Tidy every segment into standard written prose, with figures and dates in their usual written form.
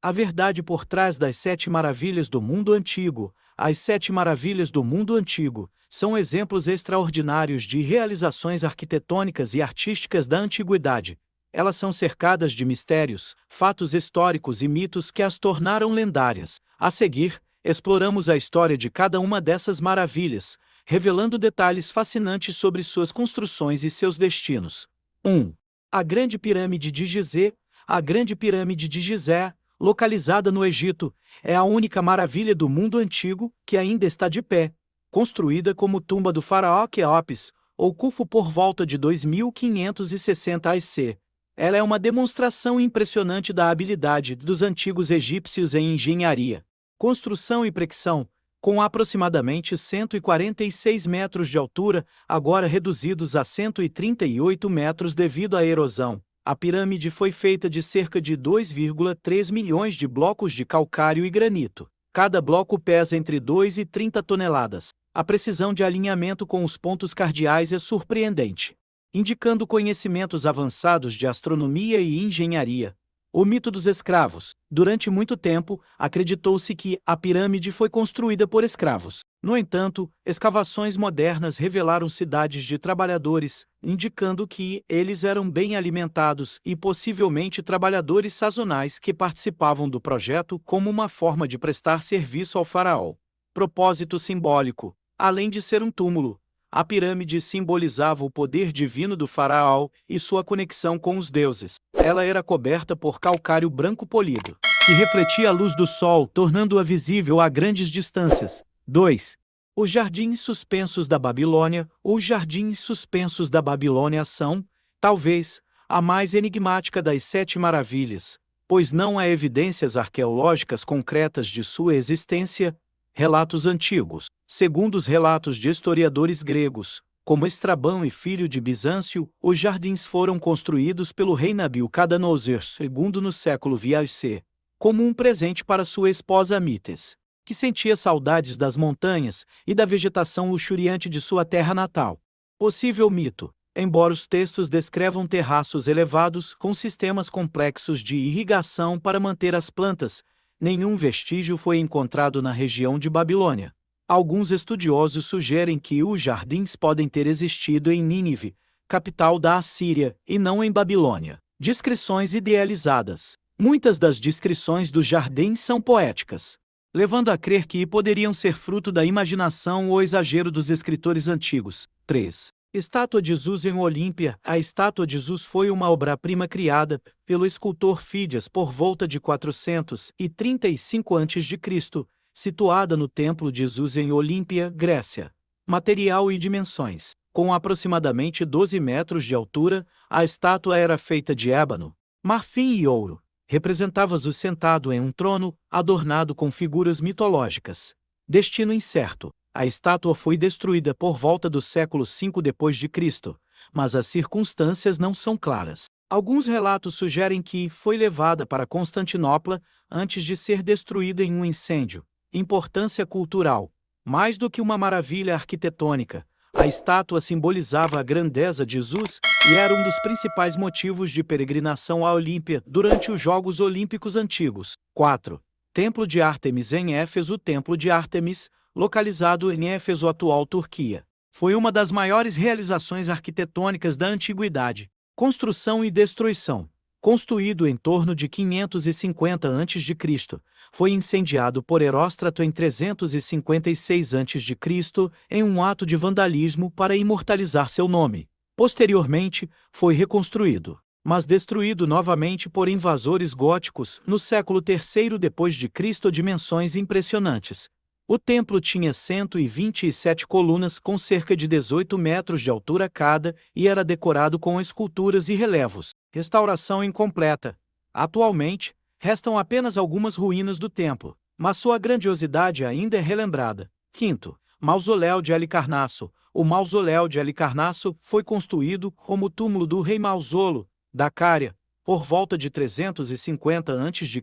A verdade por trás das 7 maravilhas do mundo antigo. As 7 maravilhas do mundo antigo são exemplos extraordinários de realizações arquitetônicas e artísticas da antiguidade. Elas são cercadas de mistérios, fatos históricos e mitos que as tornaram lendárias. A seguir, exploramos a história de cada uma dessas maravilhas, revelando detalhes fascinantes sobre suas construções e seus destinos. 1. A Grande Pirâmide de Gizé. A Grande Pirâmide de Gizé, localizada no Egito, é a única maravilha do mundo antigo que ainda está de pé, construída como tumba do faraó Quéops, ou Khufu por volta de 2560 AC. Ela é uma demonstração impressionante da habilidade dos antigos egípcios em engenharia, construção e precisão, com aproximadamente 146 metros de altura, agora reduzidos a 138 metros devido à erosão. A pirâmide foi feita de cerca de 2,3 milhões de blocos de calcário e granito. Cada bloco pesa entre 2 e 30 toneladas. A precisão de alinhamento com os pontos cardeais é surpreendente, indicando conhecimentos avançados de astronomia e engenharia. O mito dos escravos. Durante muito tempo, acreditou-se que a pirâmide foi construída por escravos. No entanto, escavações modernas revelaram cidades de trabalhadores, indicando que eles eram bem alimentados e possivelmente trabalhadores sazonais que participavam do projeto como uma forma de prestar serviço ao faraó. Propósito simbólico. Além de ser um túmulo, a pirâmide simbolizava o poder divino do faraó e sua conexão com os deuses. Ela era coberta por calcário branco polido, que refletia a luz do sol, tornando-a visível a grandes distâncias. 2. Os Jardins Suspensos da Babilônia. Os Jardins Suspensos da Babilônia são, talvez, a mais enigmática das 7 maravilhas, pois não há evidências arqueológicas concretas de sua existência. Relatos antigos. Segundo os relatos de historiadores gregos, como Estrabão e Filho de Bizâncio, os jardins foram construídos pelo rei Nabucodonosor II no século VI, como um presente para sua esposa Mítes, que sentia saudades das montanhas e da vegetação luxuriante de sua terra natal. Possível mito. Embora os textos descrevam terraços elevados com sistemas complexos de irrigação para manter as plantas, nenhum vestígio foi encontrado na região de Babilônia. Alguns estudiosos sugerem que os jardins podem ter existido em Nínive, capital da Assíria, e não em Babilônia. Descrições idealizadas. Muitas das descrições dos jardins são poéticas, levando a crer que poderiam ser fruto da imaginação ou exagero dos escritores antigos. 3. Estátua de Zeus em Olímpia. A estátua de Zeus foi uma obra-prima criada pelo escultor Fídias por volta de 435 a.C., situada no Templo de Zeus em Olímpia, Grécia. Material e dimensões. Com aproximadamente 12 metros de altura, a estátua era feita de ébano, marfim e ouro. Representava Zeus sentado em um trono, adornado com figuras mitológicas. Destino incerto. A estátua foi destruída por volta do século V d.C., mas as circunstâncias não são claras. Alguns relatos sugerem que foi levada para Constantinopla antes de ser destruída em um incêndio. Importância cultural. Mais do que uma maravilha arquitetônica, a estátua simbolizava a grandeza de Zeus e era um dos principais motivos de peregrinação a Olímpia durante os Jogos Olímpicos Antigos. 4. Templo de Ártemis em Éfeso. O Templo de Ártemis, localizado em Éfeso, atual Turquia, foi uma das maiores realizações arquitetônicas da antiguidade. Construção e destruição. Construído em torno de 550 a.C., foi incendiado por Heróstrato em 356 a.C. em um ato de vandalismo para imortalizar seu nome. Posteriormente, foi reconstruído, mas destruído novamente por invasores góticos no século III d.C. Dimensões impressionantes. O templo tinha 127 colunas com cerca de 18 metros de altura cada e era decorado com esculturas e relevos. Restauração incompleta. Atualmente, restam apenas algumas ruínas do templo, mas sua grandiosidade ainda é relembrada. 5. Mausoléu de Halicarnasso. O Mausoléu de Halicarnasso foi construído como túmulo do rei Mausolo, da Cária, por volta de 350 a.C.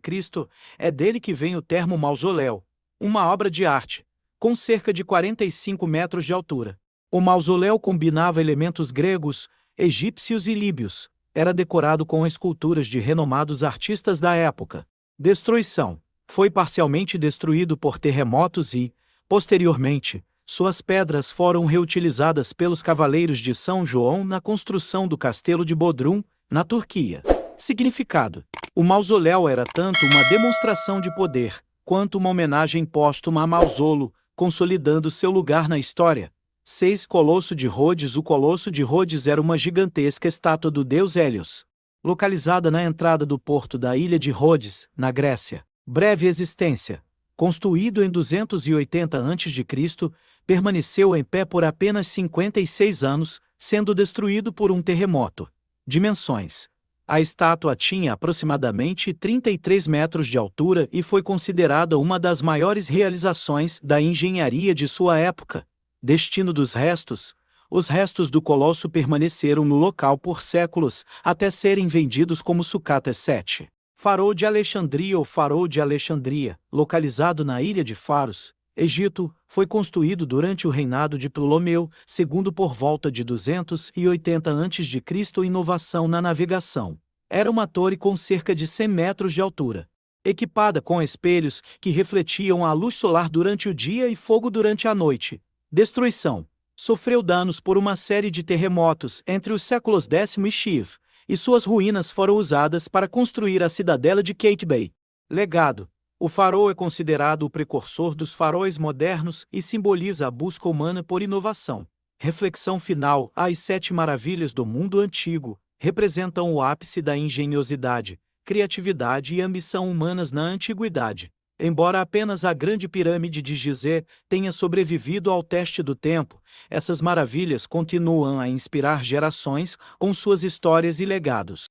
É dele que vem o termo mausoléu, uma obra de arte, com cerca de 45 metros de altura. O mausoléu combinava elementos gregos, egípcios e líbios. Era decorado com esculturas de renomados artistas da época. Destruição. Foi parcialmente destruído por terremotos e, posteriormente, suas pedras foram reutilizadas pelos cavaleiros de São João na construção do castelo de Bodrum, na Turquia. Significado. O mausoléu era tanto uma demonstração de poder, quanto uma homenagem póstuma a Mausolo, consolidando seu lugar na história. 6. Colosso de Rhodes. O Colosso de Rhodes era uma gigantesca estátua do deus Hélios, localizada na entrada do porto da ilha de Rhodes, na Grécia. Breve existência. Construído em 280 a.C., permaneceu em pé por apenas 56 anos, sendo destruído por um terremoto. Dimensões. A estátua tinha aproximadamente 33 metros de altura e foi considerada uma das maiores realizações da engenharia de sua época. Destino dos restos. Os restos do colosso permaneceram no local por séculos, até serem vendidos como sucatas 7. Farol de Alexandria ou Farol de Alexandria, localizado na ilha de Faros, Egito, foi construído durante o reinado de Ptolomeu II por volta de 280 a.C. Inovação na navegação. Era uma torre com cerca de 100 metros de altura, equipada com espelhos que refletiam a luz solar durante o dia e fogo durante a noite. Destruição. Sofreu danos por uma série de terremotos entre os séculos X e X, e suas ruínas foram usadas para construir a cidadela de Kate Bay. Legado. O farol é considerado o precursor dos faróis modernos e simboliza a busca humana por inovação. Reflexão final. As 7 maravilhas do mundo antigo representam o ápice da engenhosidade, criatividade e ambição humanas na antiguidade. Embora apenas a Grande Pirâmide de Gizé tenha sobrevivido ao teste do tempo, essas maravilhas continuam a inspirar gerações com suas histórias e legados.